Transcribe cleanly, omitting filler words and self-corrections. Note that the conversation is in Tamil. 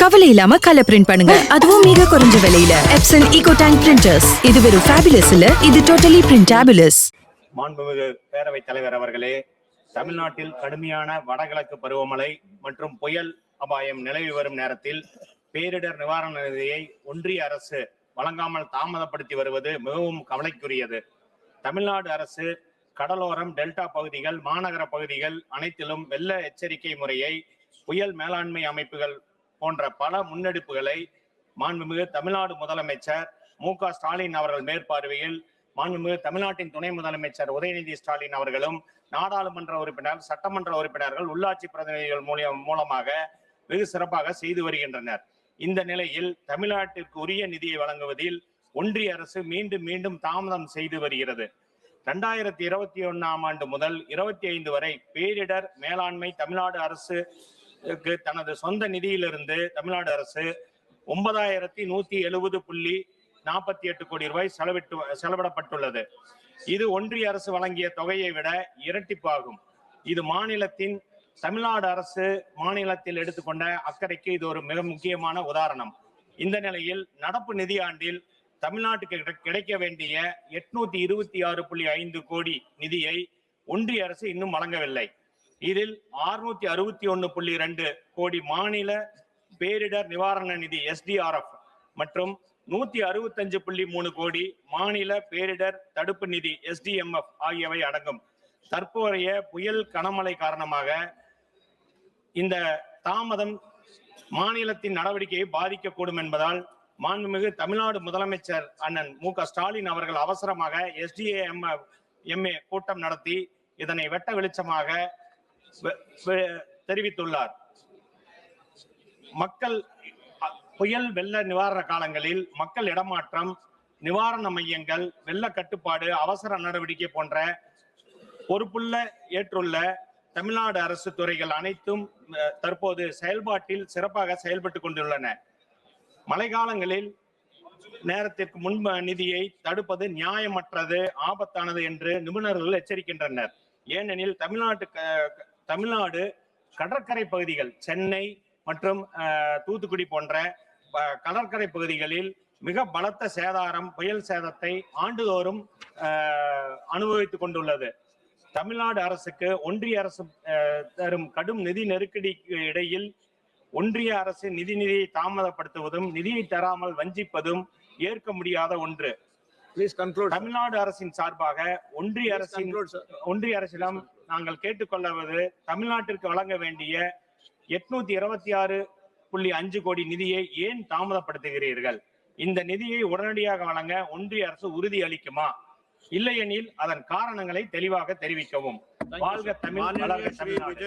கவலை இல்லாம கலர் பிரிண்ட் பண்ணுங்க, அதுவும் மிக குறைஞ்ச விலையில. Epson eco tank printers. இது வெறும் ஃபேபுலஸ் இல்ல, இது டோட்டலி பிரிண்டபிளஸ். மாண்புமிகு பேரவைத் தலைவர் அவர்களே, தமிழ்நாட்டில் கடுமையான வடகிழக்கு பருவமழை மற்றும் புயல் அபாயம் நிலவி வரும் நேரத்தில் பேரிடர் நிவாரண நிதியை ஒன்றிய அரசு வழங்காமல் தாமதப்படுத்தி வருவது மிகவும் கவலைக்குரியது. தமிழ்நாடு அரசு கடலோரம், டெல்டா பகுதிகள், மாநகர பகுதிகள் அனைத்திலும் வெள்ள எச்சரிக்கை முறையை, புயல் மேலாண்மை அமைப்புகள் போன்ற பல முன்னெடுப்புகளை மாண்புமிகு தமிழ்நாடு முதலமைச்சர் மு.க. ஸ்டாலின் அவர்கள் மேற்பார்வையில் மாண்புமிகு தமிழ்நாட்டின் துணை முதலமைச்சர் உதயநிதி ஸ்டாலின் அவர்களும் நாடாளுமன்ற உறுப்பினர், சட்டமன்ற உறுப்பினர்கள், உள்ளாட்சி பிரதிநிதிகள் மூலமாக வெகு சிறப்பாக செய்து வருகின்றனர். இந்த நிலையில் தமிழ்நாட்டிற்கு உரிய நிதியை வழங்குவதில் ஒன்றிய அரசு மீண்டும் மீண்டும் தாமதம் செய்து வருகிறது. 2021ஆம் ஆண்டு முதல் 25 வரை பேரிடர் மேலாண்மை தமிழ்நாடு அரசு தனது சொந்த நிதியிலிருந்து தமிழ்நாடு அரசு 9170.48 கோடி ரூபாய் செலவிடப்பட்டுள்ளது. இது ஒன்றிய அரசு வழங்கிய தொகையை விட இரட்டிப்பாகும். இது மாநிலத்தின் தமிழ்நாடு அரசு மாநிலத்தில் எடுத்துக்கொண்ட அக்கறைக்கு இது ஒரு மிக முக்கியமான உதாரணம். இந்த நிலையில் நடப்பு நிதியாண்டில் தமிழ்நாட்டுக்கு கிடைக்க வேண்டிய 826.5 கோடி நிதியை ஒன்றிய அரசு இன்னும் வழங்கவில்லை. இதில் 661.2 கோடி மாநில பேரிடர் நிவாரண நிதி SDRF மற்றும் 165.3 கோடி மாநில பேரிடர் தடுப்பு நிதி SDMF ஆகியவை அடங்கும். தற்போதைய புயல் கனமழை காரணமாக இந்த தாமதம் மாநிலத்தின் நடவடிக்கையை பாதிக்கக்கூடும் என்பதால் மாண்புமிகு தமிழ்நாடு முதலமைச்சர் அண்ணன் மு.க. ஸ்டாலின் அவர்கள் அவசரமாக SDMA கூட்டம் நடத்தி இதனை வெட்ட வெளிச்சமாக தெரிவித்துள்ளார். மக்கள் புயல் வெள்ள நிவாரண காலங்களில் மக்கள் இடமாற்றம், நிவாரண மையங்கள், வெள்ள கட்டுப்பாடு, அவசர நடவடிக்கை போன்ற பொறுப்புள்ள ஏற்றுள்ள தமிழ்நாடு அரசு துறைகள் அனைத்தும் தற்போது செயல்பாட்டில் சிறப்பாக செயல்பட்டு கொண்டுள்ளன. மழைக்காலங்களில் நேரத்திற்கு முன்பு நிதியை தடுப்பது நியாயமற்றது, ஆபத்தானது என்று நிபுணர்கள் எச்சரிக்கின்றனர். ஏனெனில் தமிழ்நாடு கடற்கரை பகுதிகள், சென்னை மற்றும் தூத்துக்குடி போன்ற கடற்கரை பகுதிகளில் மிக பலத்த சேதாரம், புயல் சேதத்தை ஆண்டுதோறும் அனுபவித்துக் கொண்டுள்ளது. தமிழ்நாடு அரசுக்கு ஒன்றிய அரசு தரும் கடும் நிதி நெருக்கடிக்கு இடையில் ஒன்றிய அரசு நிதியை தாமதப்படுத்துவதும் நிதியை தராமல் வஞ்சிப்பதும் ஏற்க முடியாத ஒன்று. தமிழ்நாடு அரசின் சார்பாக ஒன்றிய அரசிடம் நாங்கள் கேட்டுக்கொள்வது, தமிழ்நாட்டிற்கு வழங்க வேண்டிய 826.5 கோடி நிதியை ஏன் தாமதப்படுத்துகிறீர்கள்? இந்த நிதியை உடனடியாக வழங்க ஒன்றிய அரசு உறுதி அளிக்குமா? இல்லையெனில் அதன் காரணங்களை தெளிவாக தெரிவிக்கவும். வாழ்க தமிழ், வளர்க தமிழ்நாடு.